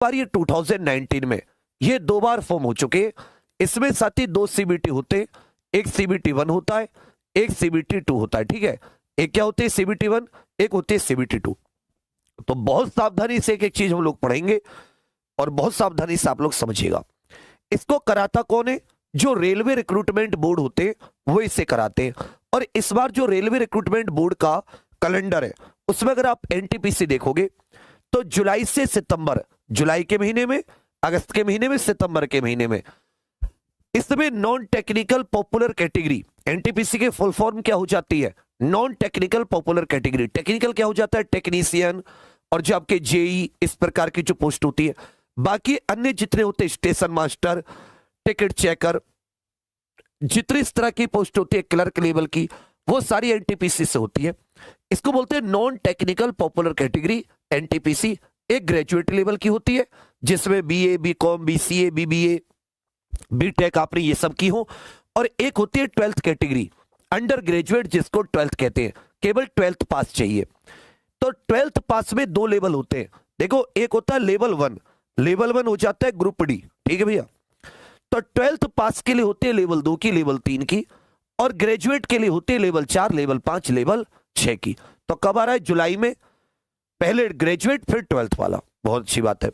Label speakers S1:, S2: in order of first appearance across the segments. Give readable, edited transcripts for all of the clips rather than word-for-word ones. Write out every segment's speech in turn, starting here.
S1: बार ये 2019 में ये 2 बार फॉर्म हो चुके हैं। इसमें साथ ही 2 सीबीटी होते हैं, एक सीबीटी 1 होता है, एक सीबीटी 2 होता है। ठीक है, एक क्या होती है सीबीटी 1, एक होती है सीबीटी 2। तो बहुत सावधानी से एक एक चीज हम लोग पढ़ेंगे और बहुत सावधानी से आप लोग समझिएगा। इसको कराता कौन है? जो रेलवे रिक्रूटमेंट बोर्ड होते हैं वो इसे कराते हैं। और इस बार जो रेलवे रिक्रूटमेंट बोर्ड का कैलेंडर है उसमें अगर आप एनटीपीसी देखोगे तो जुलाई से सितंबर, जुलाई के महीने में, अगस्त के महीने में, सितंबर के महीने में, इसमें non technical popular category, NTPC के फुल फॉर्म क्या हो जाती है? Non technical popular category. Technical क्या हो जाता है? टेक्नीशियन और जो आपके जेई, इस प्रकार की जो पोस्ट होती है। बाकी अन्य जितने होते हैं, स्टेशन मास्टर, टिकट चेकर, जितनी इस तरह की पोस्ट होती है क्लर्क लेवल की, वो सारी एनटीपीसी से होती है। इसको बोलते हैं non technical popular category NTPC. एक ग्रेजुएट लेवल की होती है जिसमें BA, BCom, BCA, BBA, BTech आपने ये सब की हो। और एक होती है 12th कैटेगरी अंडर ग्रेजुएट, जिसको 12th कहते हैं, केवल 12th पास चाहिए। तो 12th पास में 2 लेवल होते हैं। देखो, एक होता है लेवल 1, लेवल 1 हो जाता है ग्रुप डी। ठीक है भैया, तो 12th पास के लिए होते हैं लेवल 2 की, लेवल 3 की, और ग्रेजुएट के लिए होते हैं लेवल 4, लेवल 5, लेवल 6 की। तो कब आ रहा है? जुलाई में, पहले ग्रेजुएट फिर 12th वाला। बहुत अच्छी बात है।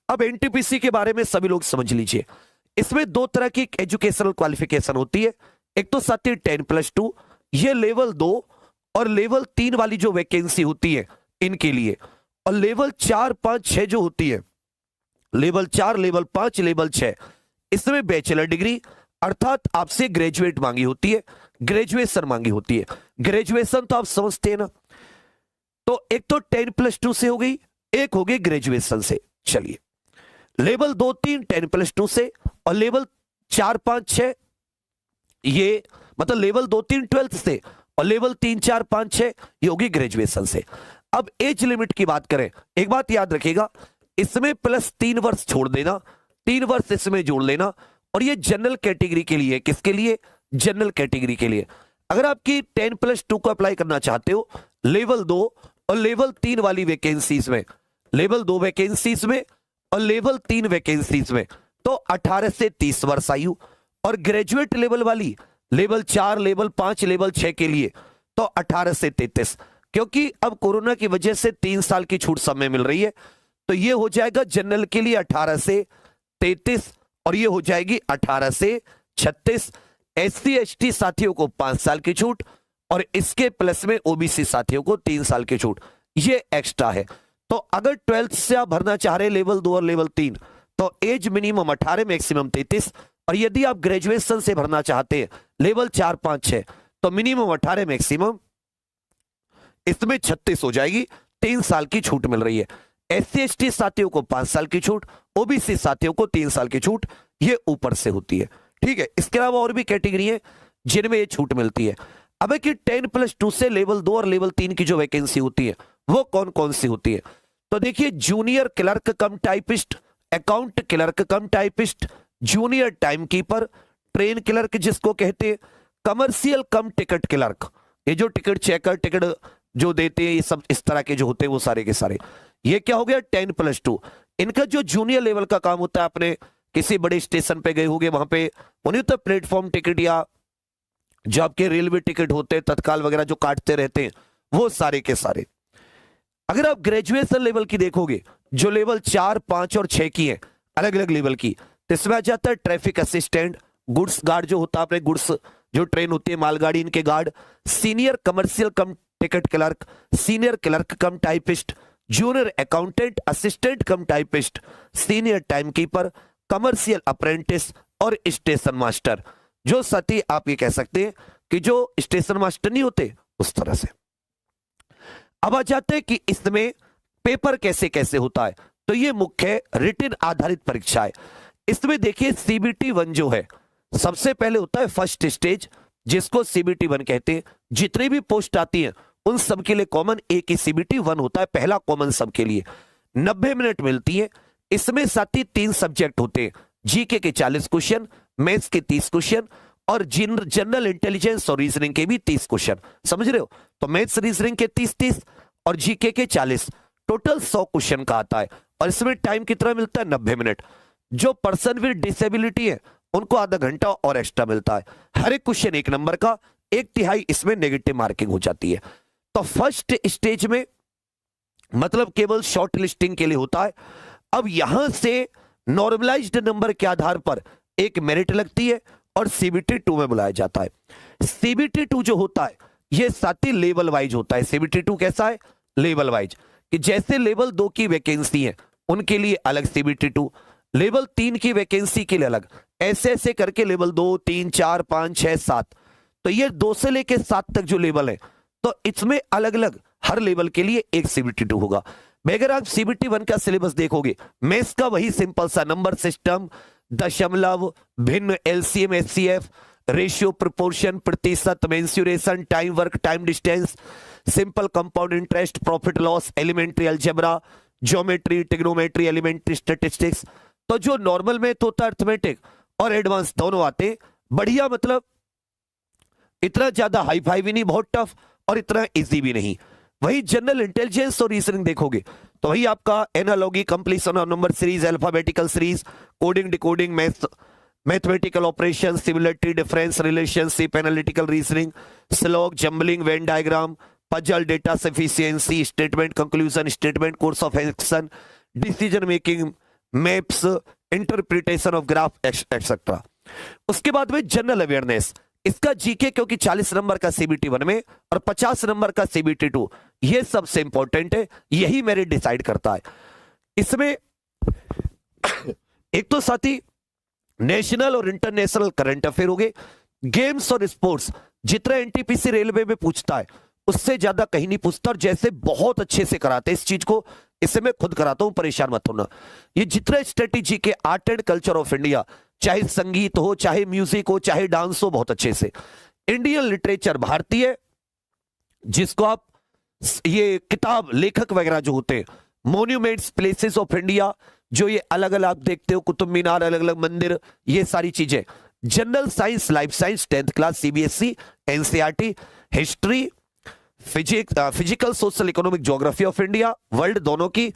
S1: अब एनटीपीसी के बारे में सभी लोग समझ लीजिए। इसमें 2 तरह की एजुकेशनल क्वालिफिकेशन होती है। एक तो साथ ही 10+2, ये लेवल 2 और लेवल 3 वाली जो वैकेंसी होती है इनके लिए। और लेवल 4, 5, 6 जो होती है, लेवल 4, लेवल 5, लेवल 6, इसमें बैचलर डिग्री अर्थात आपसे ग्रेजुएट मांगी होती है, ग्रेजुएशन मांगी होती है। ग्रेजुएशन तो आप समझते हैं ना। तो एक तो 10+2 से हो गई, एक हो गई ग्रेजुएशन से। चलिए, लेवल 2, 3 10+2 से, और लेवल 4, 5, 6 ये मतलब लेवल 2, 3 12th से, और लेवल 3, 4, 5, 6 ये होगी ग्रेजुएशन से। अब एज लिमिट की बात करें, एक बात याद रखिएगा, इसमें प्लस 3 वर्ष छोड़ देना, 3 वर्ष इसमें जोड़ लेना। और ये जनरल कैटेगरी के लिए। किसके लिए? जनरल कैटेगरी के लिए। अगर आपकी 10+2 को अप्लाई करना चाहते हो लेवल 2 और लेवल 3 वाली वैकेंसीज में, लेवल 2 वैकेंसीज में और लेवल 3 वैकेंसीज में, तो 18 से 30 वर्ष आयु। और ग्रेजुएट लेवल वाली लेवल 4, लेवल 5, लेवल 6 के लिए तो 18 से 33। क्योंकि अब कोरोना की वजह से 3 साल की छूट सब में मिल रही है, तो ये हो जाएगा जनरल के लिए 18 से 33 और ये हो जाएगी 18 से 36। एससी एसटी साथियों को 5 साल की छूट और इसके प्लस में ओबीसी साथियों को 3 साल की छूट, ये एक्स्ट्रा है। तो अगर 12th से आप भरना चाह रहे लेवल 2 और लेवल 3 तो एज मिनिमम 18, मैक्सिमम 33। और यदि आप ग्रेजुएशन से भरना चाहते हैं लेवल 4, 5, 6 तो मिनिमम 18, मैक्सिमम इसमें 36 हो जाएगी। 3 साल की छूट मिल रही है। एससी एसटी साथियों को 5 साल की छूट, ओबीसी साथियों को 3 साल की छूट, ये ऊपर से होती है। ठीक है, इसके अलावा और भी कैटेगरी है जिनमें ये छूट मिलती है। अब है कि 10+2 से लेवल 2 और लेवल 3 की जो वैकेंसी होती है वो कौन कौन सी होती है? तो देखिए, जूनियर क्लर्क कम टाइपिस्ट, अकाउंट क्लर्क कम typist, junior time keeper, train clerk जिसको कहते हैं, कमर्शियल कम टिकट क्लर्क, ये जो टिकट चेकर, टिकट जो देते हैं, ये सब इस तरह के जो होते हैं वो सारे के सारे। ये क्या हो गया? 10+2। इनका जो जूनियर लेवल का काम होता है, आपने किसी बड़े स्टेशन पे गए होंगे, वहां पे उन्हें तो प्लेटफॉर्म टिकट या जो आपके रेलवे टिकट होते हैं तत्काल वगैरह जो काटते रहते हैं, वो सारे के सारे। अगर आप ग्रेजुएशन लेवल की देखोगे, जो लेवल 4, 5 और 6 की है, अलग अलग लेवल की, तो इसमें आ जाता है ट्रैफिक असिस्टेंट, गुड्स गार्ड जो होता है, अपने गुड्स जो ट्रेन होती है मालगाड़ी, इनके गार्ड, सीनियर कमर्शियल कम टिकट क्लर्क, सीनियर क्लर्क कम टाइपिस्ट, जूनियर अकाउंटेंट, असिस्टेंट कम typist, senior time keeper, commercial apprentice और स्टेशन मास्टर। जो सती आप ये कह सकते हैं कि जो स्टेशन मास्टर नहीं होते उस तरह से। अब आ जाते हैं कि इसमें पेपर कैसे कैसे होता है। तो ये मुख्य रिटन आधारित परीक्षा है। इसमें देखिए सीबीटी 1 जो है, सबसे पहले होता है फर्स्ट स्टेज, जिसको सीबीटी 1 कहते हैं। जितनी भी पोस्ट आती है उन सब के लिए कॉमन एक ही सीबीटी 1 होता है, पहला कॉमन सबके लिए। 90 मिनट मिलती है। इसमें साथ ही 3 सब्जेक्ट होते हैं, जीके के 40 क्वेश्चन, मैथ्स के 30 क्वेश्चन और जनरल इंटेलिजेंस और रीजनिंग के भी 30 क्वेश्चन। समझ रहे हो? तो मैथ्स रीजनिंग के 30 और जीके के 40, टोटल 100 क्वेश्चन का आता है। और इसमें टाइम कितना मिलता है? 90 मिनट। जो पर्सन विद डिसेबिलिटी है उनको आधा घंटा और एक्स्ट्रा मिलता है। हर एक क्वेश्चन 1 नंबर का, 1/3 इसमें नेगेटिव मार्किंग हो जाती है। तो फर्स्ट स्टेज में मतलब केवल शॉर्ट लिस्टिंग के लिए होता है। अब यहां से नॉर्मलाइज्ड नंबर के आधार पर एक मेरिट लगती है और सीबीटी 2 में बुलाया जाता है। सीबीटी 2 जो होता है यह साथी लेवल वाइज होता है। सीबीटी 2 कैसा है? लेवल वाइज, कि जैसे लेवल 2 की वैकेंसी है उनके लिए अलग सीबीटी 2, लेवल 3 की वैकेंसी के लिए अलग, ऐसे ऐसे करके लेवल 2, 3, 4, 5, 6, 7, तो ये 2 से लेके 7 तक जो लेवल है तो इसमें अलग अलग हर लेवल के लिए एक सीबीटी 2 होगा। अगर आप सीबीटी 1 का सिलेबस देखोगे, मैथ्स का वही सिंपल सा नंबर सिस्टम, दशमलव, भिन्न, एलसीएम, एचसीएफ, रेशियो, प्रोपोर्शन, प्रतिशत, mensuration, time work, time distance, simple compound interest, profit loss, elementary algebra, geometry, trigonometry, elementary statistics. तो जो नॉर्मल मैथ होता है अर्थमेटिक और एडवांस दोनों आते हैं। बढ़िया, मतलब इतना ज्यादा हाई फाई भी नहीं, बहुत टफ, और इतना इजी भी नहीं। वही जनरल इंटेलिजेंस और रीजनिंग देखोगे तो वही आपका analogy, completion of number series, alphabetical series, coding, decoding, mathematical operation, similarity, difference, relationship, analytical reasoning, slog, jumbling, Venn diagram, puzzle, data sufficiency, statement conclusion, statement, course of action, decision making, maps, interpretation of graph, etcetera. उसके बाद में general awareness, इसका GK क्योंकि 40 number का CBT 1 में और 50 number का CBT 2, ये सबसे इंपॉर्टेंट है, यही मेरिट डिसाइड करता है। इसमें एक तो साथी नेशनल और इंटरनेशनल करंट अफेयर हो गए, गेम्स और स्पोर्ट्स, जितना एनटीपीसी रेलवे में पूछता है उससे ज्यादा कहीं नहीं पूछता, और जैसे बहुत अच्छे से कराते हैं इस चीज को, इसे मैं खुद कराता हूं, परेशान मत होना। ये जितना स्ट्रेटेजी के art and culture of India, चाहे संगीत हो, चाहे म्यूजिक हो, चाहे डांस हो, बहुत अच्छे से। इंडियन लिटरेचर, भारतीय, जिसको आप ये किताब लेखक वगैरह जो होते हैं, मॉन्यूमेंट्स, प्लेसेस ऑफ इंडिया, जो ये अलग अलग आप देखते हो, कुतुब मीनार, अलग अलग मंदिर, ये सारी चीजें। General science, life science, 10th class CBSE, NCERT, history, physical, social, economic, geography of India, world दोनों की,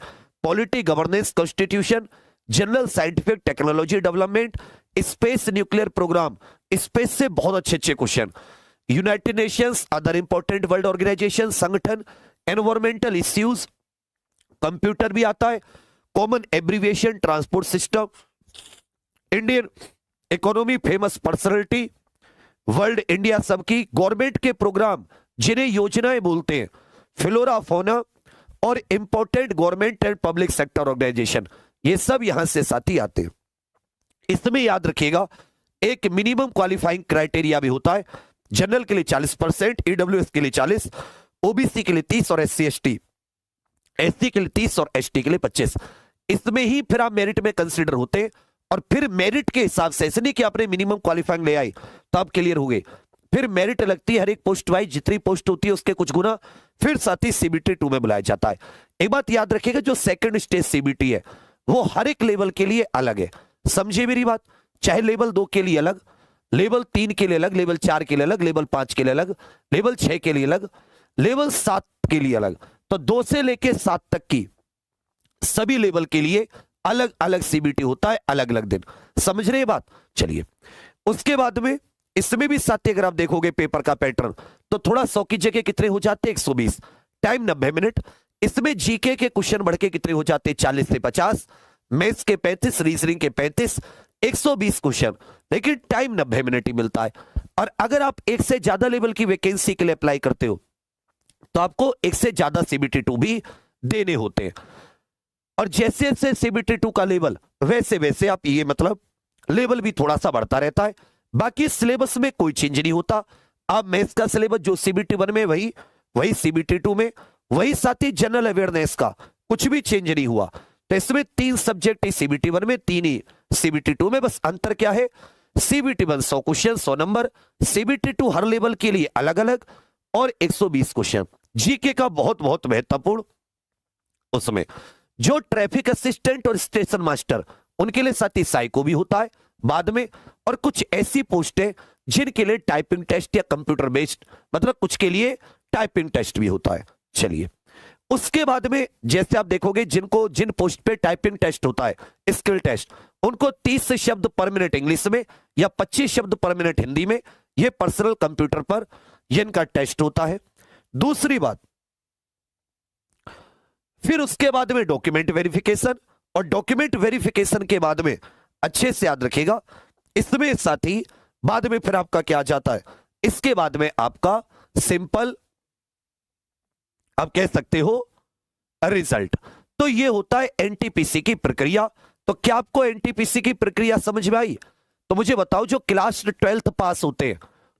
S1: polity, governance, constitution, general scientific, technology development, space, nuclear programme, space से बहुत अच्छे अच्छे question, united nations, other important world organisation, संगठन, environmental issues, computer भी आता है, common abbreviation, transport system, Indian economy, famous personality, world, India, सबकी, government के प्रोग्राम जिन्हें योजनाएं बोलते हैं, फ्लोरा, फौना, और important government and public sector organisation, ये सब यहां से साथी आते हैं। इसमें याद रखिएगा एक मिनिमम क्वालिफाइंग क्राइटेरिया भी होता है। जनरल के लिए 40%, ईडब्ल्यूएस के लिए 40%, ओबीसी के लिए 30% और एससी एसटी, एससी के लिए 30% और एसटी के लिए 25%। इसमें ही फिर आप मेरिट में कंसीडर होते हैं, और फिर मेरिट के हिसाब से, ऐसे नहीं कि आपने मिनिमम क्वालिफाइंग ले आई तो आप क्लियर हो गए, फिर मेरिट लगती है हर एक पोस्ट वाइज, जितनी पोस्ट होती है उसके कुछ गुना, फिर साथ ही सीबीटी 2 में बुलाया जाता है। एक बात याद रखिएगा, जो सेकंड स्टेज सीबीटी है वो हर एक लेवल के लिए अलग है, समझे मेरी बात। चाहे लेवल 2 के लिए अलग, लेवल 3 के लिए अलग, लेवल 4 के लिए अलग, लेवल 5 के लिए अलग, लेवल 6 के लिए अलग, लेवल 7 के लिए अलग, तो 2 से लेके 7 तक की सभी लेवल के लिए अलग अलग सीबीटी होता है, अलग अलग दिन, समझ रहे बात। चलिए उसके बाद में इसमें भी साथी अगर आप देखोगे पेपर का पैटर्न, तो थोड़ा 100 की जगह कितने हो जाते हैं? 120, टाइम 90 मिनट। इसमें जीके के क्वेश्चन बढ़ के कितने हो जाते हैं? 40 से 50, मैथ्स के 35, रीजनिंग के 35, 120 क्वेश्चन, लेकिन टाइम 90 मिनट ही मिलता है। और अगर आप एक से ज्यादा लेवल की वैकेंसी के लिए अप्लाई करते हो तो आपको एक से ज्यादा सीबीटी 2 भी देने होते हैं, और जैसे जैसे सीबीटी 2 का लेवल, वैसे वैसे आप ये मतलब लेवल भी थोड़ा सा बढ़ता रहता है। बाकी सिलेबस में कोई चेंज नहीं होता। आप मैथ्स का सिलेबस जो सीबीटी 1 में वही सीबीटी 2 में, वही साथ ही जनरल अवेयरनेस का कुछ भी चेंज नहीं हुआ। तो इसमें 3 सब्जेक्ट है सीबीटी 1 में, 3 ही सीबीटी 2 में, बस अंतर क्या है? सीबीटी 1 100 क्वेश्चन 100 नंबर, सीबीटी 2 हर लेवल के लिए अलग अलग और 120 क्वेश्चन। जीके का बहुत बहुत महत्वपूर्ण, उसमें जो ट्रैफिक असिस्टेंट और स्टेशन मास्टर उनके लिए साथ ही साइको भी होता है बाद में, और कुछ ऐसी पोस्ट है जिनके लिए टाइपिंग टेस्ट या कंप्यूटर बेस्ड, मतलब कुछ के लिए टाइपिंग टेस्ट भी होता है। चलिए उसके बाद में जैसे आप देखोगे जिन पोस्ट पे टाइपिंग टेस्ट होता है, स्किल टेस्ट, उनको 30 शब्द पर मिनट इंग्लिश में या 25 शब्द पर मिनट हिंदी में, ये पर्सनल कंप्यूटर पर ये इनका टेस्ट होता है। दूसरी बात, फिर उसके बाद में डॉक्यूमेंट वेरिफिकेशन, और डॉक्यूमेंट वेरिफिकेशन के बाद में अच्छे से याद रखिएगा, इसमें साथ ही बाद में फिर आपका क्या आ जाता है, इसके बाद में आपका सिंपल आप कह सकते हो रिजल्ट। तो ये होता है एनटीपीसी की प्रक्रिया। तो क्या आपको एनटीपीसी की प्रक्रिया समझ में आई? तो मुझे बताओ, जो क्लास 12th पास होते हैं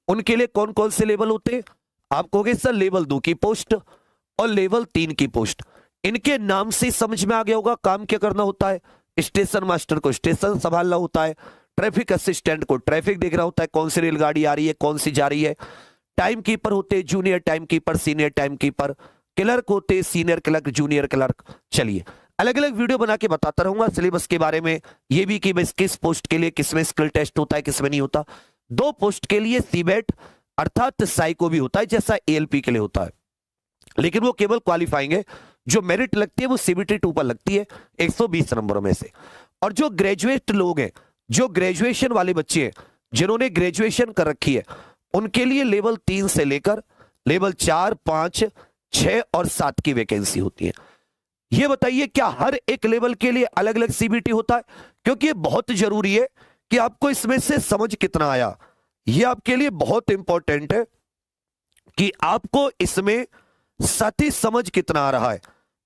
S1: उनके लिए कौन कौन से लेवल होते हैं? आप कहोगे सर लेवल 2 की पोस्ट और लेवल 3 की पोस्ट। इनके नाम से समझ में आ गया होगा काम क्या करना होता है। स्टेशन मास्टर को स्टेशन संभालना होता है, ट्रैफिक असिस्टेंट को ट्रैफिक देखना होता है, कौन सी रेलगाड़ी आ रही है, कौन सी जा रही है। टाइम कीपर होते हैं, junior time keeper, senior time keeper. Clerk होते हैं, सीनियर क्लर्क, जूनियर क्लर्क। चलिए अलग अलग वीडियो बना के बताता रहूंगा सिलेबस के बारे में, ये भी कि किस पोस्ट के लिए किसमें स्किल टेस्ट होता है, किसमें नहीं होता। 2 पोस्ट के लिए सीबेट अर्थात साइको भी होता है, जैसा एएलपी के लिए होता है, लेकिन वो केवल क्वालिफाइंग है। जो मेरिट लगती है वो सीबीटी 2 पर लगती है 120 नंबरों में से। और जो ग्रेजुएट लोग हैं, जो ग्रेजुएशन वाले बच्चे हैं, जिन्होंने ग्रेजुएशन कर रखी है, उनके लिए लेवल 3 से लेकर लेवल 4, 5, 6 और 7 की वैकेंसी होती है। ये बताइए क्या हर एक लेवल के लिए अलग अलग सीबीटी होता है? क्योंकि ये बहुत जरूरी है कि आपको इसमें से समझ कितना आया। ये आपके लिए बहुत इंपॉर्टेंट है कि आपको इसमें सही समझ कितना आ रहा है।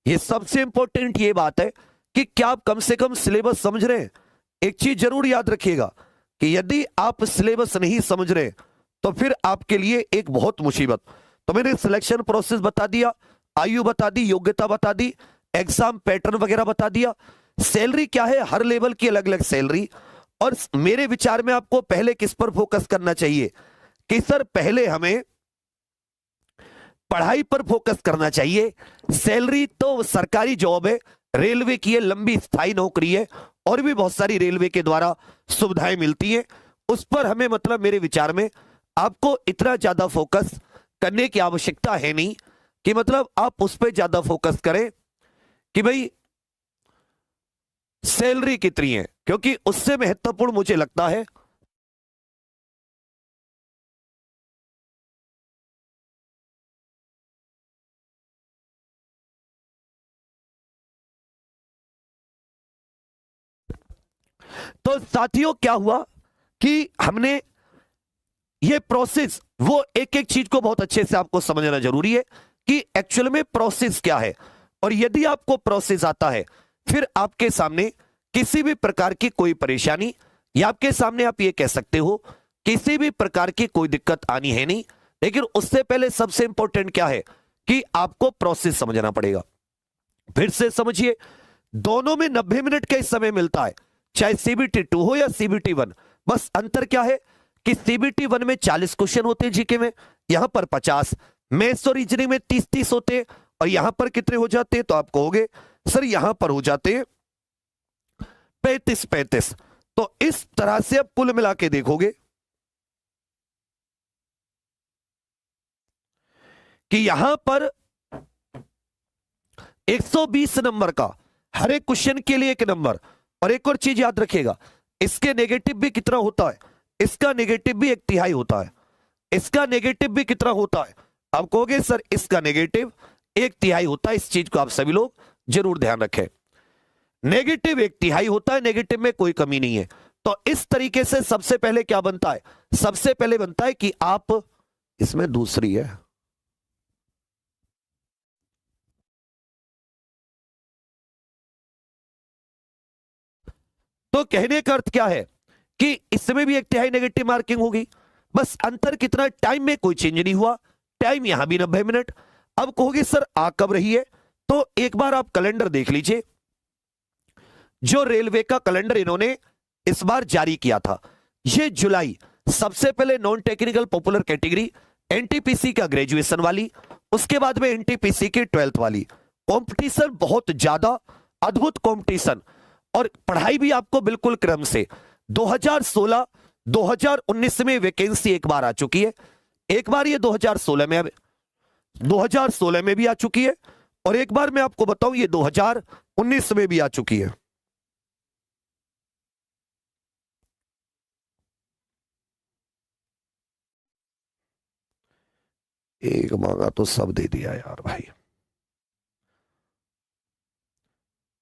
S1: ये सबसे इंपॉर्टेंट ये बात है कि क्या आप कम से कम सिलेबस समझ रहे हैं। एक चीज जरूर याद रखिएगा कि यदि आप सिलेबस नहीं समझ रहे तो फिर आपके लिए एक बहुत मुसीबत। तो मैंने सिलेक्शन प्रोसेस बता दिया, आयु बता दी, योग्यता बता दी, एग्जाम पैटर्न वगैरह बता दिया, सैलरी क्या है, हर लेवल की अलग अलग सैलरी। और मेरे विचार में आपको पहले किस पर फोकस करना चाहिए कि सर पहले हमें पढ़ाई पर फोकस करना चाहिए। सैलरी तो सरकारी जॉब है, रेलवे की है, लंबी स्थायी नौकरी है, और भी बहुत सारी रेलवे के द्वारा सुविधाएं मिलती हैं। उस पर हमें मतलब मेरे विचार में आपको इतना ज्यादा फोकस करने की आवश्यकता है नहीं कि मतलब आप उस पर ज्यादा फोकस करें कि भाई सैलरी कितनी है, क्योंकि उससे महत्वपूर्ण मुझे लगता है तो साथियों क्या हुआ कि हमने ये प्रोसेस, वो एक एक चीज को बहुत अच्छे से आपको समझना जरूरी है कि एक्चुअल में प्रोसेस क्या है। और यदि आपको प्रोसेस आता है फिर आपके सामने किसी भी प्रकार की कोई परेशानी, या आपके सामने आप ये कह सकते हो किसी भी प्रकार की कोई दिक्कत आनी है नहीं। लेकिन उससे पहले सबसे इंपॉर्टेंट क्या है कि आपको प्रोसेस समझना पड़ेगा। फिर से समझिए, दोनों में 90 मिनट का समय मिलता है, चाहे सीबीटी 2 हो या सीबीटी 1। बस अंतर क्या है कि सीबीटी 1 में 40 क्वेश्चन होते हैं जीके में, यहां पर 50, मैथ्स और रीजनिंग में 30-30 होते हैं। और यहां पर कितने हो जाते हैं? तो आप कहोगे सर यहां पर हो जाते हैं 35-35। तो इस तरह से आप कुल मिला के देखोगे कि यहां पर 120 नंबर का हर एक क्वेश्चन के लिए 1 नंबर। और एक और चीज याद रखिएगा, इसके नेगेटिव भी कितना होता है? इसका नेगेटिव भी 1/3 होता है। इसका नेगेटिव भी कितना होता है? आप कहोगे सर इसका नेगेटिव 1/3 होता है। इस चीज को आप सभी लोग जरूर ध्यान रखें, नेगेटिव 1/3 होता है, नेगेटिव में कोई कमी नहीं है। तो इस तरीके से सबसे पहले क्या बनता है? सबसे पहले बनता है कि आप, इसमें दूसरी है, तो कहने का अर्थ क्या है कि इसमें भी 1/3 नेगेटिव मार्किंग होगी। बस अंतर कितना? टाइम में कोई चेंज नहीं हुआ, टाइम यहां भी 90 मिनट। अब कहोगे सर आ कब रही है? तो एक बार आप कैलेंडर देख लीजिए, जो रेलवे का कैलेंडर इन्होंने इस बार जारी किया था, ये जुलाई। सबसे पहले non technical popular category, NTPC का ग्रेजुएशन वाली, उसके बाद में एनटीपीसी की 12th वाली। कंपटीशन बहुत ज्यादा, अद्भुत कंपटीशन। और पढ़ाई भी आपको बिल्कुल क्रम से 2016 2019 में वैकेंसी एक बार आ चुकी है, एक बार ये 2016 में भी आ चुकी है, और एक बार मैं आपको बताऊं, ये 2019 में भी आ चुकी है। एक मांगा तो सब दे दिया यार भाई।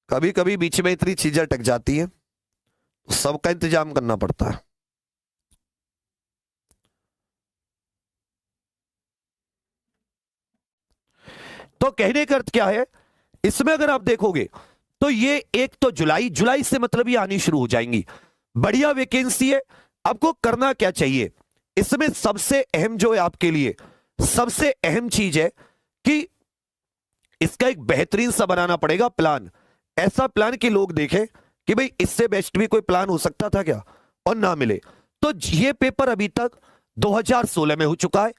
S1: कभी कभी बीच में इतनी चीजें अटक जाती है, तो सबका इंतजाम करना पड़ता है। तो कहने का अर्थ क्या है, इसमें अगर आप देखोगे तो ये एक तो जुलाई से मतलब ये आनी शुरू हो जाएंगी। बढ़िया वैकेंसी है। आपको करना क्या चाहिए, इसमें सबसे अहम जो है आपके लिए, सबसे अहम चीज है कि इसका एक बेहतरीन सा बनाना पड़ेगा प्लान। ऐसा प्लान कि लोग देखें कि भाई इससे बेस्ट भी कोई प्लान हो सकता था क्या, और ना मिले। तो ये पेपर अभी तक 2016 में हो चुका है,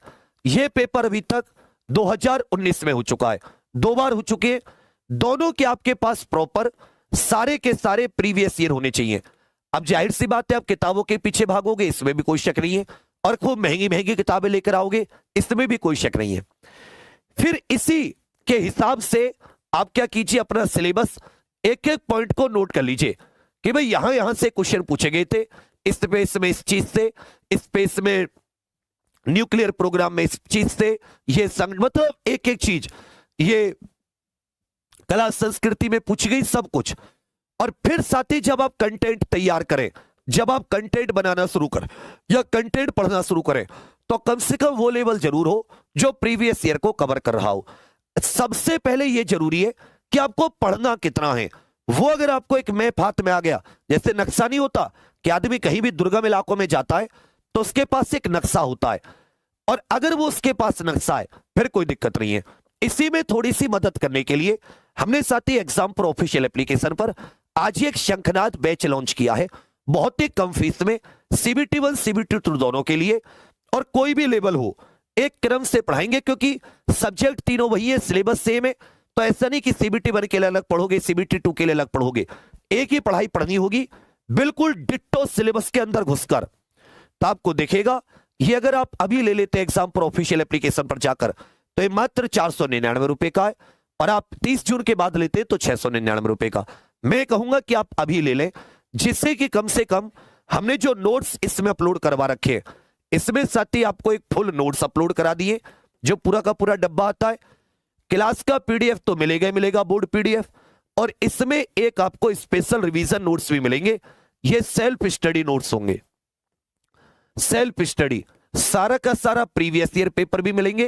S1: ये पेपर अभी तक 2019 में हो चुका है, 2 बार हो चुके हैं। दोनों के आपके पास प्रॉपर सारे के सारे प्रीवियस ईयर होने चाहिए। अब जाहिर सी बात है, आप किताबों के पीछे भागोगे, इसमें भी कोई शक नहीं है, और खूब महंगी महंगी किताबें लेकर आओगे, इसमें भी कोई शक नहीं है। फिर इसी के हिसाब से आप क्या कीजिए, अपना सिलेबस एक एक पॉइंट को नोट कर लीजिए कि भाई यहां यहां से क्वेश्चन पूछे गए थे, इस स्पेस में इस चीज से, इस स्पेस में न्यूक्लियर प्रोग्राम में इस चीज से, ये मतलब एक एक चीज, ये कला संस्कृति में पूछी गई सब कुछ। और फिर साथ ही जब आप कंटेंट तैयार करें, जब आप कंटेंट बनाना शुरू करें या कंटेंट पढ़ना शुरू करें, तो कम से कम वो लेवल जरूर हो जो प्रीवियस ईयर को कवर कर रहा हो। सबसे पहले यह जरूरी है कि आपको पढ़ना कितना है। वो अगर आपको एक मैप हाथ में आ गया, जैसे नक्शा नहीं होता कि आदमी कहीं भी दुर्गम इलाकों में जाता है तो उसके पास एक नक्शा होता है, और अगर वो उसके पास नक्शा है फिर कोई दिक्कत नहीं है। इसी में थोड़ी सी मदद करने के लिए हमने साथ ही एग्जाम पर ऑफिशियल एप्लीकेशन पर आज ही एक शंखनाद बैच लॉन्च किया है, बहुत ही कम फीस में, CBT 1 CBT 2 दोनों के लिए, और कोई भी लेवल हो एक क्रम से पढ़ाएंगे, क्योंकि सब्जेक्ट तीनों वही है, सिलेबस सेम है। तो ऐसा नहीं कि CBT 1 के लिए अलग पढ़ोगे, CBT 2 के लिए अलग पढ़ोगे, एक ही पढ़ाई पढ़नी होगी, बिल्कुल डिट्टो सिलेबस के अंदर घुसकर। तो आपको देखेगा, ये अगर आप अभी ले लेते एग्जाम पर ऑफिशियल एप्लीकेशन पर जाकर, तो ये मात्र 499 रुपए का है, और आप 30 जून के बाद लेते तो 699 रुपए का। मैं कहूंगा कि आप अभी ले लें, जिससे कि कम से कम हमने जो नोट्स इसमें अपलोड करवा रखे, इसमें साथ ही आपको एक फुल नोट्स अपलोड करा दिए, जो पूरा का पूरा डब्बा आता है। क्लास का PDF तो मिलेगा ही मिलेगा, बोर्ड PDF, और इसमें एक आपको स्पेशल रिवीजन नोट्स भी मिलेंगे। ये सेल्फ स्टडी नोट्स होंगे, सेल्फ स्टडी, सारा का सारा प्रीवियस ईयर पेपर भी मिलेंगे,